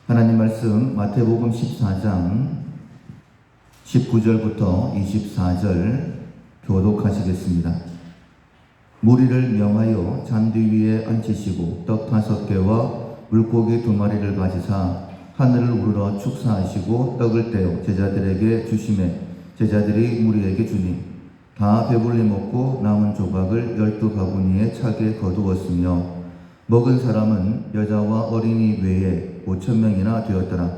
하나님 말씀 마태복음 14장 19절부터 24절 교독하시겠습니다. 무리를 명하여 잔디 위에 앉히시고 떡 5개와 물고기 2마리를 가지사 하늘을 우러러 축사하시고 떡을 떼어 제자들에게 주시매 제자들이 무리에게 주니 다 배불리 먹고 남은 조각을 12바구니에 차게 거두었으며 먹은 사람은 여자와 어린이 외에 5,000명이나 되었더라.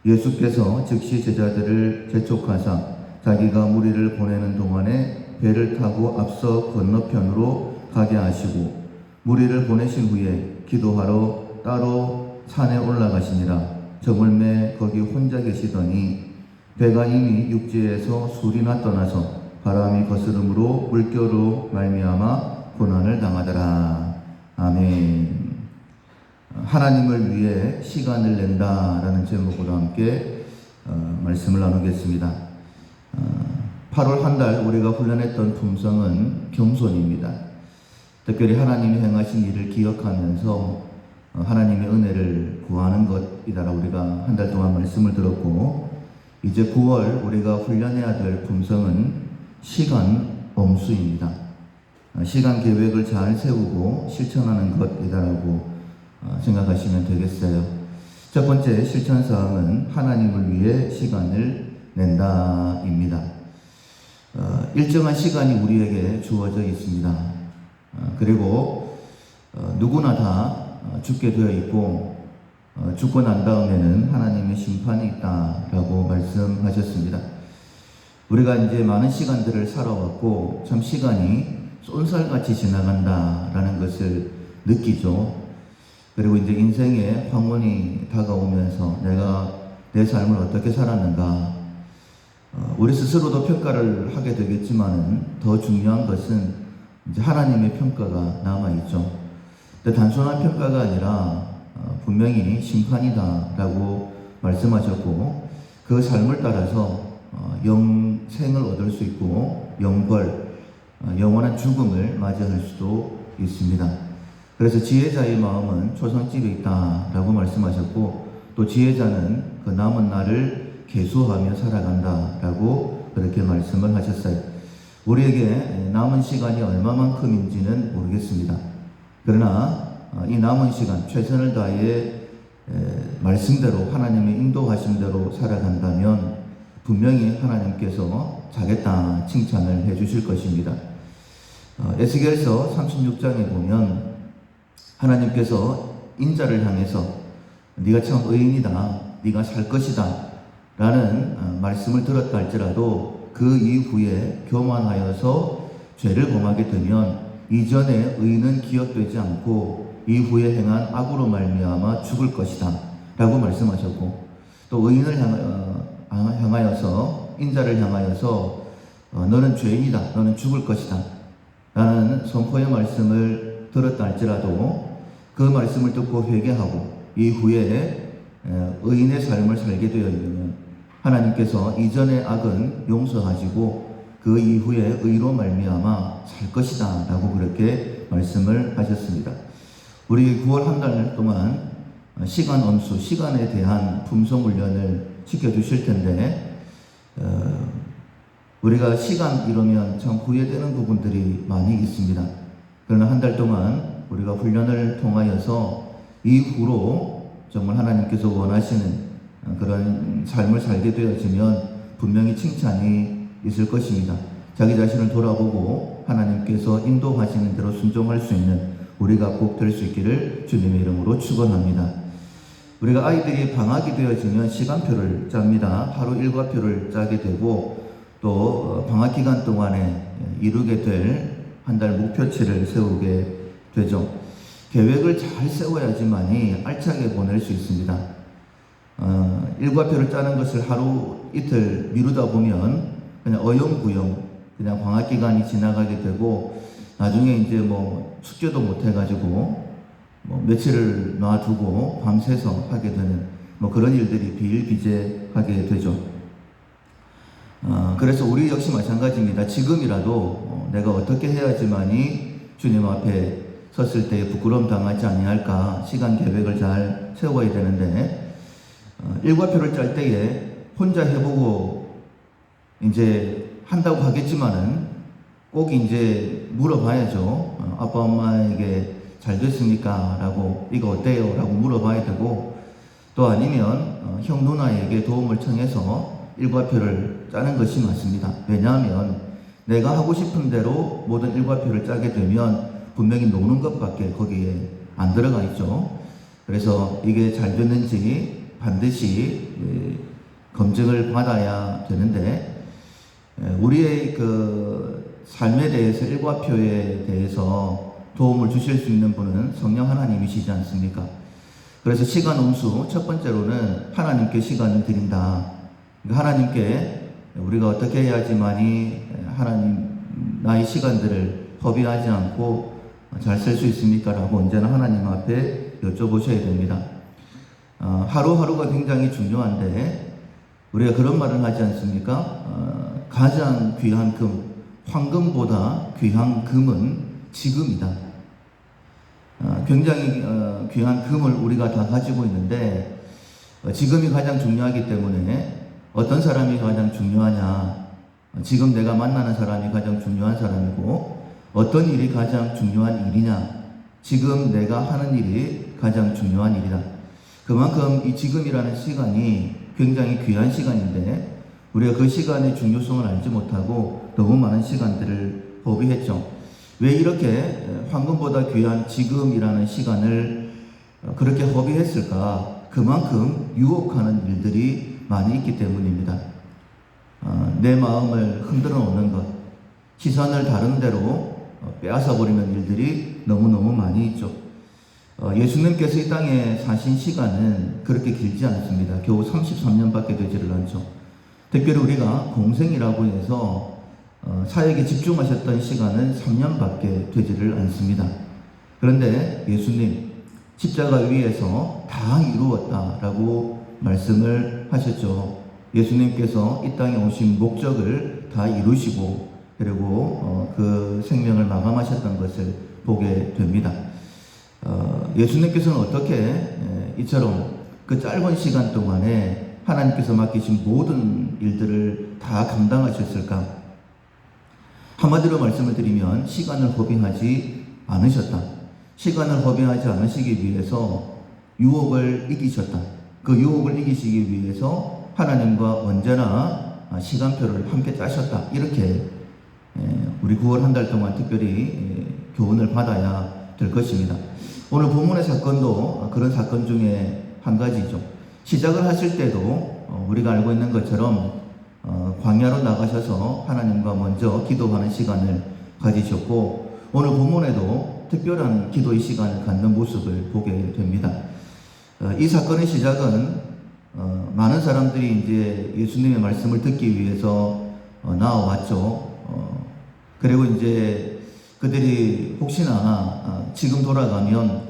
예수께서 즉시 제자들을 재촉하사 자기가 무리를 보내는 동안에 배를 타고 앞서 건너편으로 가게 하시고 무리를 보내신 후에 기도하러 따로 산에 올라가시니라. 저물매 거기 혼자 계시더니 배가 이미 육지에서 술이나 떠나서 바람이 거스름으로 물결로 말미암아 고난을 당하더라. 아멘. 하나님을 위해 시간을 낸다라는 제목으로 함께 말씀을 나누겠습니다. 8월 한 달 우리가 훈련했던 품성은 겸손입니다. 특별히 하나님이 행하신 일을 기억하면서 하나님의 은혜를 구하는 것이다라 우리가 한 달 동안 말씀을 들었고, 이제 9월 우리가 훈련해야 될 품성은 시간 엄수입니다. 시간 계획을 잘 세우고 실천하는 것이다라고 생각하시면 되겠어요. 첫 번째 실천사항은 하나님을 위해 시간을 낸다입니다. 일정한 시간이 우리에게 주어져 있습니다. 그리고 누구나 다 죽게 되어 있고 죽고 난 다음에는 하나님의 심판이 있다라고 말씀하셨습니다. 우리가 이제 많은 시간들을 살아왔고 참 시간이 쏜살같이 지나간다라는 것을 느끼죠. 그리고 이제 인생의 황혼이 다가오면서 내가 내 삶을 어떻게 살았는가, 우리 스스로도 평가를 하게 되겠지만은 더 중요한 것은 이제 하나님의 평가가 남아있죠. 근데 단순한 평가가 아니라 분명히 심판이다라고 말씀하셨고, 그 삶을 따라서 영생을 얻을 수 있고 영벌, 영원한 죽음을 맞이할 수도 있습니다. 그래서 지혜자의 마음은 초상집에 있다라고 말씀하셨고, 또 지혜자는 그 남은 날을 계수하며 살아간다라고 그렇게 말씀을 하셨어요. 우리에게 남은 시간이 얼마만큼인지는 모르겠습니다. 그러나 이 남은 시간 최선을 다해 말씀대로 하나님의 인도하심대로 살아간다면 분명히 하나님께서 잘했다 칭찬을 해주실 것입니다. 에스겔서 36장에 보면 하나님께서 인자를 향해서 네가 참 의인이다, 네가 살 것이다 라는 말씀을 들었다 할지라도 그 이후에 교만하여서 죄를 범하게 되면 이전에 의인은 기억되지 않고 이후에 행한 악으로 말미암아 죽을 것이다 라고 말씀하셨고, 또 의인을 향하여서 인자를 향하여서 너는 죄인이다, 너는 죽을 것이다 라는 선포의 말씀을 들었다 할지라도 그 말씀을 듣고 회개하고 이후에 의인의 삶을 살게 되어있는 하나님께서 이전의 악은 용서하시고 그 이후에 의로 말미암아 살 것이다 라고 그렇게 말씀을 하셨습니다. 우리 9월 한 달 동안 시간 엄수, 시간에 대한 품성 훈련을 시켜주실 텐데, 우리가 시간 이러면 참 후회되는 부분들이 많이 있습니다. 그러나 한 달 동안 우리가 훈련을 통하여서 이후로 정말 하나님께서 원하시는 그런 삶을 살게 되어지면 분명히 칭찬이 있을 것입니다. 자기 자신을 돌아보고 하나님께서 인도하시는 대로 순종할 수 있는 우리가 꼭 될 수 있기를 주님의 이름으로 축원합니다. 우리가 아이들이 방학이 되어지면 시간표를 짭니다. 하루 일과표를 짜게 되고 또 방학 기간 동안에 이루게 될 한 달 목표치를 세우게 되죠. 계획을 잘 세워야지만이 알차게 보낼 수 있습니다. 일과표를 짜는 것을 하루 이틀 미루다 보면 그냥 어영부영 그냥 방학 기간이 지나가게 되고 나중에 이제 뭐 숙제도 못 해가지고 뭐 며칠을 놔두고 밤새서 하게 되는 뭐 그런 일들이 비일비재하게 되죠. 그래서 우리 역시 마찬가지입니다. 지금이라도 내가 어떻게 해야지만이 주님 앞에 섰을 때 부끄러움 당하지 아니할까 시간 계획을 잘 세워야 되는데, 일과표를 짤 때에 혼자 해보고 이제 한다고 하겠지만은 꼭 이제 물어봐야죠. 아빠 엄마에게 잘 됐습니까? 라고 이거 어때요? 라고 물어봐야 되고, 또 아니면 형 누나에게 도움을 청해서 일과표를 짜는 것이 맞습니다. 왜냐하면 내가 하고 싶은 대로 모든 일과표를 짜게 되면 분명히 노는 것밖에 거기에 안 들어가 있죠. 그래서 이게 잘 됐는지 반드시 검증을 받아야 되는데, 우리의 그 삶에 대해서 일과표에 대해서 도움을 주실 수 있는 분은 성령 하나님이시지 않습니까? 그래서 시간 운수 첫 번째로는 하나님께 시간을 드린다. 하나님께 우리가 어떻게 해야지만이 하나님 나의 시간들을 허비하지 않고 잘 쓸 수 있습니까? 라고 언제나 하나님 앞에 여쭤보셔야 됩니다. 하루하루가 굉장히 중요한데 우리가 그런 말을 하지 않습니까? 가장 귀한 금, 황금보다 귀한 금은 지금이다. 굉장히 귀한 금을 우리가 다 가지고 있는데 지금이 가장 중요하기 때문에 어떤 사람이 가장 중요하냐, 지금 내가 만나는 사람이 가장 중요한 사람이고 어떤 일이 가장 중요한 일이냐, 지금 내가 하는 일이 가장 중요한 일이다. 그만큼 이 지금이라는 시간이 굉장히 귀한 시간인데 우리가 그 시간의 중요성을 알지 못하고 너무 많은 시간들을 허비했죠. 왜 이렇게 황금보다 귀한 지금이라는 시간을 그렇게 허비했을까? 그만큼 유혹하는 일들이 많이 있기 때문입니다. 내 마음을 흔들어 놓는 것, 시선을 다른 데로 빼앗아 버리는 일들이 너무너무 많이 있죠. 예수님께서 이 땅에 사신 시간은 그렇게 길지 않습니다. 겨우 33년밖에 되지를 않죠. 특별히 우리가 공생이라고 해서 사역에 집중하셨던 시간은 3년밖에 되지를 않습니다. 그런데 예수님 십자가 위에서 다 이루었다라고 말씀을 하셨죠. 예수님께서 이 땅에 오신 목적을 다 이루시고 그리고 그 생명을 마감하셨던 것을 보게 됩니다. 예수님께서는 어떻게 이처럼 그 짧은 시간 동안에 하나님께서 맡기신 모든 일들을 다 감당하셨을까? 한마디로 말씀을 드리면 시간을 허비하지 않으셨다. 시간을 허비하지 않으시기 위해서 유혹을 이기셨다. 그 유혹을 이기시기 위해서 하나님과 언제나 시간표를 함께 짜셨다. 이렇게 우리 9월 한 달 동안 특별히 교훈을 받아야 될 것입니다. 오늘 본문의 사건도 그런 사건 중에 한 가지죠. 시작을 하실 때도 우리가 알고 있는 것처럼 광야로 나가셔서 하나님과 먼저 기도하는 시간을 가지셨고 오늘 본문에도 특별한 기도의 시간을 갖는 모습을 보게 됩니다. 이 사건의 시작은 많은 사람들이 이제 예수님의 말씀을 듣기 위해서 나와왔죠. 그리고 이제 그들이 혹시나 지금 돌아가면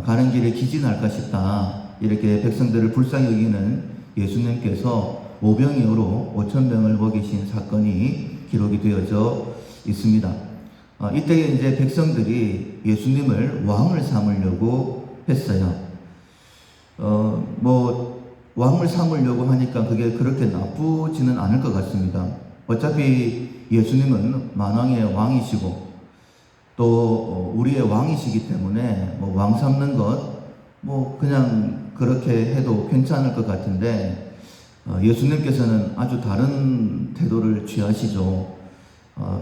가는 길에 기진할까 싶다. 이렇게 백성들을 불쌍히 여기는 예수님께서 오병이어로 5,000명을 먹이신 사건이 기록이 되어져 있습니다. 이때 이제 백성들이 예수님을 왕을 삼으려고 했어요. 왕을 삼으려고 하니까 그게 그렇게 나쁘지는 않을 것 같습니다. 어차피 예수님은 만왕의 왕이시고 또 우리의 왕이시기 때문에 왕 삼는 것 그냥 그렇게 해도 괜찮을 것 같은데 예수님께서는 아주 다른 태도를 취하시죠.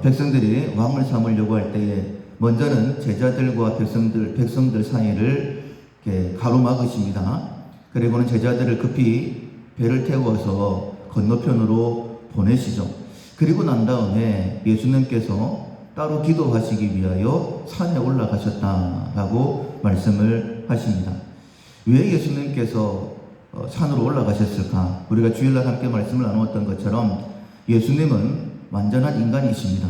백성들이 왕을 삼으려고 할 때에 먼저는 제자들과 백성들 사이를 이렇게 가로막으십니다. 그리고는 제자들을 급히 배를 태워서 건너편으로 보내시죠. 그리고 난 다음에 예수님께서 따로 기도하시기 위하여 산에 올라가셨다라고 말씀을 하십니다. 왜 예수님께서 산으로 올라가셨을까? 우리가 주일날 함께 말씀을 나누었던 것처럼 예수님은 완전한 인간이십니다.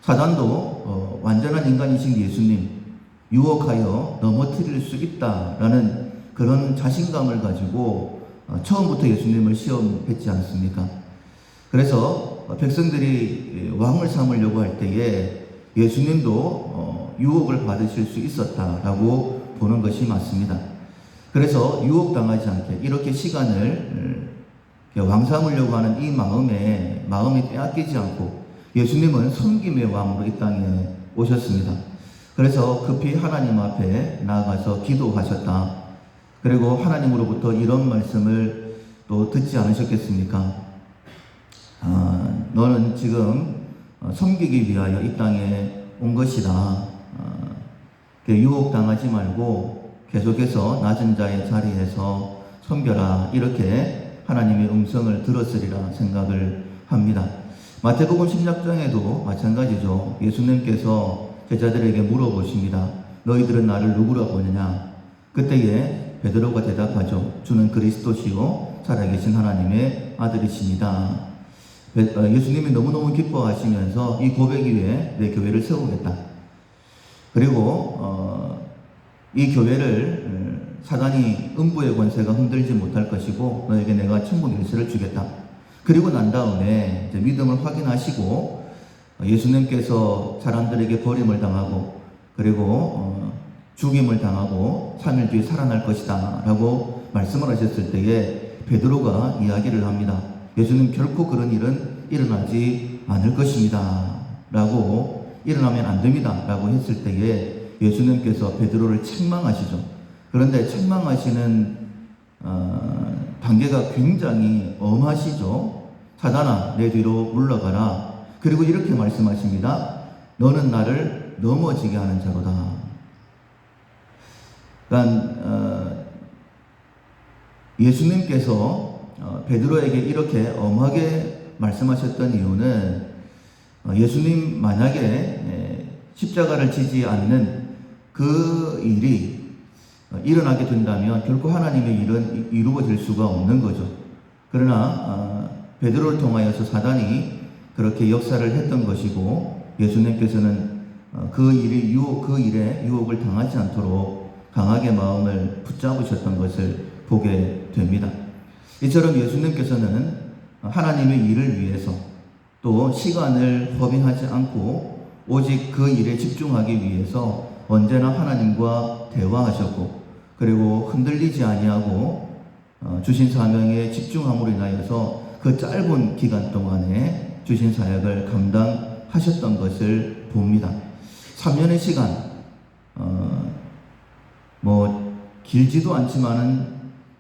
사단도 완전한 인간이신 예수님 유혹하여 넘어뜨릴 수 있다라는 그런 자신감을 가지고 처음부터 예수님을 시험했지 않습니까? 그래서 백성들이 왕을 삼으려고 할 때에 예수님도 유혹을 받으실 수 있었다라고 보는 것이 맞습니다. 그래서 유혹당하지 않게 이렇게 시간을 왕삼으려고 하는 이 마음이 빼앗기지 않고 예수님은 섬김의 왕으로 이 땅에 오셨습니다. 그래서 급히 하나님 앞에 나아가서 기도하셨다. 그리고 하나님으로부터 이런 말씀을 또 듣지 않으셨겠습니까? 너는 지금 섬기기 위하여 이 땅에 온 것이다. 유혹당하지 말고 계속해서 낮은 자의 자리에서 섬겨라. 이렇게 하나님의 음성을 들었으리라 생각을 합니다. 마태복음 16장에도 마찬가지죠. 예수님께서 제자들에게 물어보십니다. 너희들은 나를 누구라고 하느냐? 그때에 베드로가 대답하죠. 주는 그리스도시요 살아계신 하나님의 아들이십니다. 예수님이 너무너무 기뻐하시면서 이 고백 위에 내 교회를 세우겠다. 그리고 이 교회를 사단이 음부의 권세가 흔들지 못할 것이고 너에게 내가 천국 열쇠를 주겠다. 그리고 난 다음에 이제 믿음을 확인하시고 예수님께서 사람들에게 버림을 당하고 그리고 죽임을 당하고 3일 뒤에 살아날 것이다 라고 말씀을 하셨을 때에 베드로가 이야기를 합니다. 예수님 결코 그런 일은 일어나지 않을 것입니다 라고, 일어나면 안 됩니다 라고 했을 때에 예수님께서 베드로를 책망하시죠. 그런데 책망하시는 단계가 굉장히 엄하시죠. 사단아 내 뒤로 물러가라. 그리고 이렇게 말씀하십니다. 너는 나를 넘어지게 하는 자로다. 그러니까 예수님께서 베드로에게 이렇게 엄하게 말씀하셨던 이유는 예수님 만약에 십자가를 지지 않는 그 일이 일어나게 된다면 결코 하나님의 일은 이루어질 수가 없는 거죠. 그러나 베드로를 통하여서 사단이 그렇게 역사를 했던 것이고 예수님께서는 그 일에 유혹을 당하지 않도록 강하게 마음을 붙잡으셨던 것을 보게 됩니다. 이처럼 예수님께서는 하나님의 일을 위해서 또 시간을 허비하지 않고 오직 그 일에 집중하기 위해서 언제나 하나님과 대화하셨고 그리고 흔들리지 아니하고 주신 사명에 집중함으로 인하여서 그 짧은 기간 동안에 주신 사역을 감당하셨던 것을 봅니다. 3년의 시간 길지도 않지만은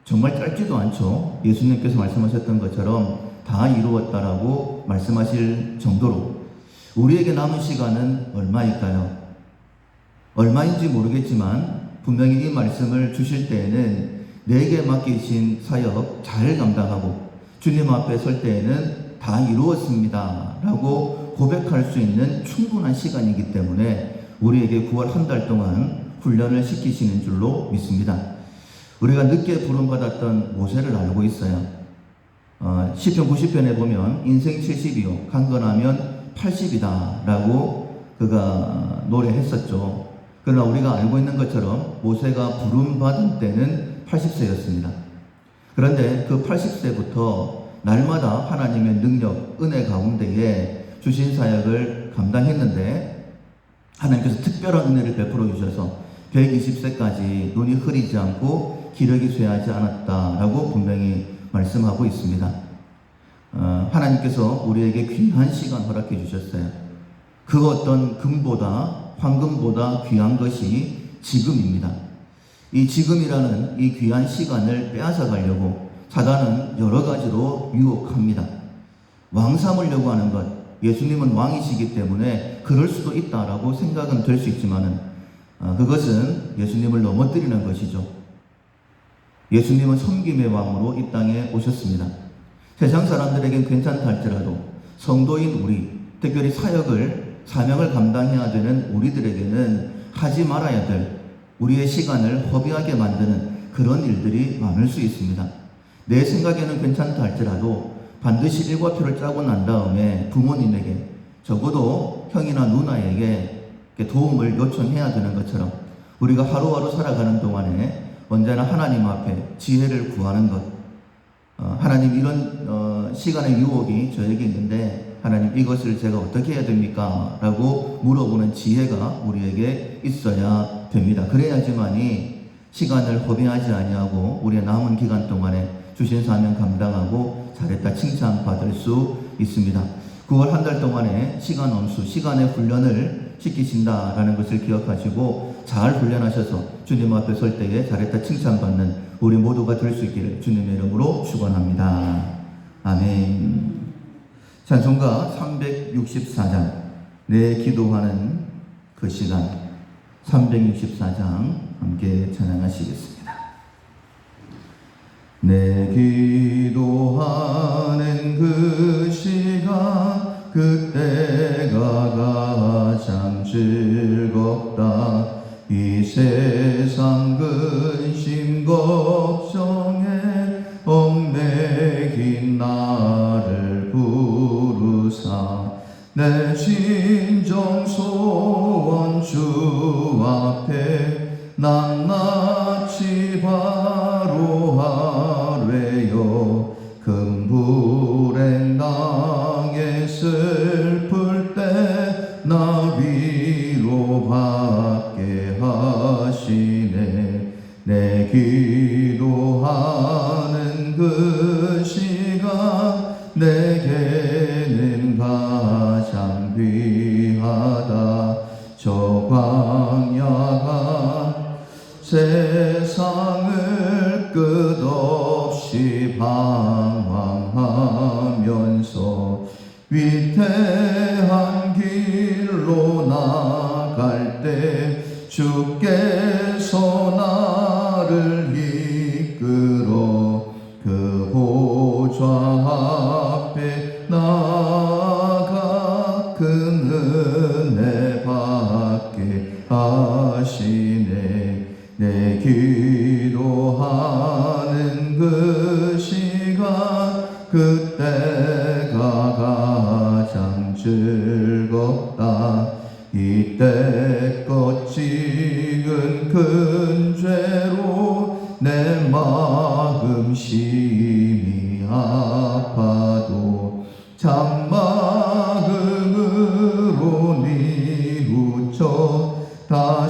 정말 짧지도 않죠. 예수님께서 말씀하셨던 것처럼 다 이루었다라고 말씀하실 정도로 우리에게 남은 시간은 얼마일까요? 얼마인지 모르겠지만 분명히 이 말씀을 주실 때에는 내게 맡기신 사역 잘 감당하고 주님 앞에 설 때에는 다 이루었습니다 라고 고백할 수 있는 충분한 시간이기 때문에 우리에게 9월 한 달 동안 훈련을 시키시는 줄로 믿습니다. 우리가 늦게 부름받았던 모세를 알고 있어요. 시편 90편에 보면 인생 70이요 강건하면 80이다 라고 그가 노래했었죠. 그러나 우리가 알고 있는 것처럼 모세가 부름받은 때는 80세였습니다. 그런데 그 80세부터 날마다 하나님의 능력, 은혜 가운데에 주신 사역을 감당했는데 하나님께서 특별한 은혜를 베풀어 주셔서 120세까지 눈이 흐리지 않고 기력이 쇠하지 않았다라고 분명히 말씀하고 있습니다. 하나님께서 우리에게 귀한 시간 허락해 주셨어요. 그 어떤 금보다 황금보다 귀한 것이 지금입니다. 이 지금이라는 이 귀한 시간을 빼앗아 가려고 사단은 여러 가지로 유혹합니다. 왕 삼으려고 하는 것, 예수님은 왕이시기 때문에 그럴 수도 있다라고 생각은 될 수 있지만은 그것은 예수님을 넘어뜨리는 것이죠. 예수님은 섬김의 왕으로 이 땅에 오셨습니다. 세상 사람들에겐 괜찮다 할지라도 성도인 우리, 특별히 사명을 감당해야 되는 우리들에게는 하지 말아야 될 우리의 시간을 허비하게 만드는 그런 일들이 많을 수 있습니다. 내 생각에는 괜찮다 할지라도 반드시 일과표를 짜고 난 다음에 부모님에게 적어도 형이나 누나에게 도움을 요청해야 되는 것처럼 우리가 하루하루 살아가는 동안에 언제나 하나님 앞에 지혜를 구하는 것, 하나님 이런 시간의 유혹이 저에게 있는데 하나님 이것을 제가 어떻게 해야 됩니까? 라고 물어보는 지혜가 우리에게 있어야 됩니다. 그래야지만이 시간을 허비하지 아니하고 우리의 남은 기간 동안에 주신 사명 감당하고 잘했다 칭찬받을 수 있습니다. 9월 한 달 동안에 시간 엄수, 시간의 훈련을 시키신다라는 것을 기억하시고 잘 훈련하셔서 주님 앞에 설 때에 잘했다 칭찬받는 우리 모두가 될 수 있기를 주님의 이름으로 축원합니다. 아멘. 찬송가 364장 내 기도하는 그 시간 364장 함께 찬양하시겠습니다. 내 기도하는 그 시간 그때가 가장 즐겁다. 이 세상 근심 걱정에 얽매긴 나를 부르사 내 진정 소원 주 앞에 낱낱이 바로 하래요. 금불에 당해 슬플 때 나 위로받게 하시네. 내 기도하는 그 시간 내게는 가장 귀하다. 저 광야가 세상을 끝없이 방황하면서 위태한 길로 나갈 때 주께서 나를 이끌어 그 보좌 앞에 나가 그 은혜 받게 하시네. 내 기도하는 그 시간 그때가 가장 즐겁다. 이때껏 지은 큰 죄로 내 마음 심히 아파도 참마음으로 뉘우쳐 다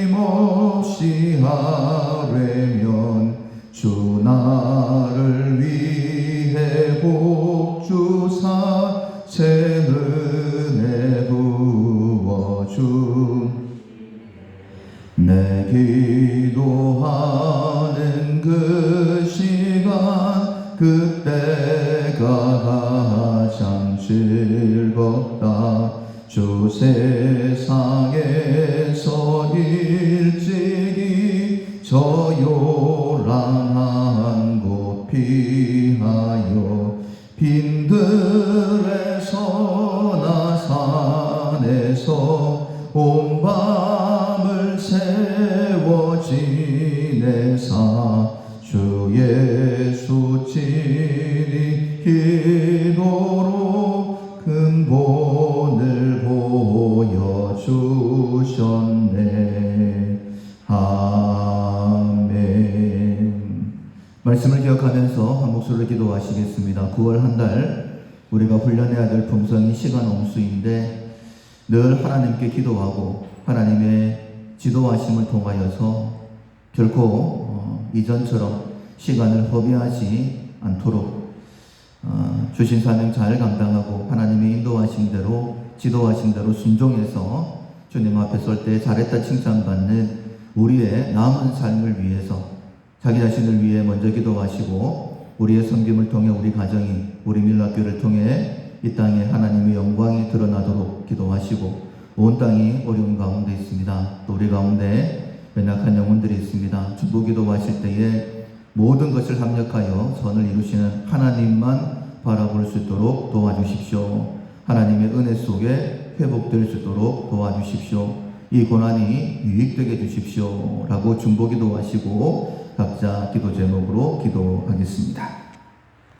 숨김없이 하려면 주 나를 위해 복주사 새 은혜 부어주. 내 기도하는 그 시간 그때가 가장 즐겁다. 주 세상에서 일찍이 저 요란한 곳 피하여 빈들에서나 산에서 온 밤을 세워 지내사 주 예수 친히 기도로 근본을 보여주셨네. 아멘. 말씀을 기억하면서 한 목소리로 기도하시겠습니다. 9월 한 달 우리가 훈련해야 될 품성이 시간 엄수인데 늘 하나님께 기도하고 하나님의 지도하심을 통하여서 결코 이전처럼 시간을 허비하지 않도록 주신 사명 잘 감당하고 하나님의 인도하신 대로 지도하신 대로 순종해서 주님 앞에 설 때 잘했다 칭찬받는 우리의 남은 삶을 위해서 자기 자신을 위해 먼저 기도하시고 우리의 섬김을 통해 우리 가정이 우리 밀락교를 통해 이 땅에 하나님의 영광이 드러나도록 기도하시고 온 땅이 어려운 가운데 있습니다. 또 우리 가운데 연약한 영혼들이 있습니다. 중보 기도하실 때에 모든 것을 합력하여 선을 이루시는 하나님만 바라볼 수 있도록 도와주십시오. 하나님의 은혜 속에 회복될 수 있도록 도와주십시오. 이 고난이 유익되게 해주십시오 라고 중보 기도하시고 각자 기도 제목으로 기도하겠습니다.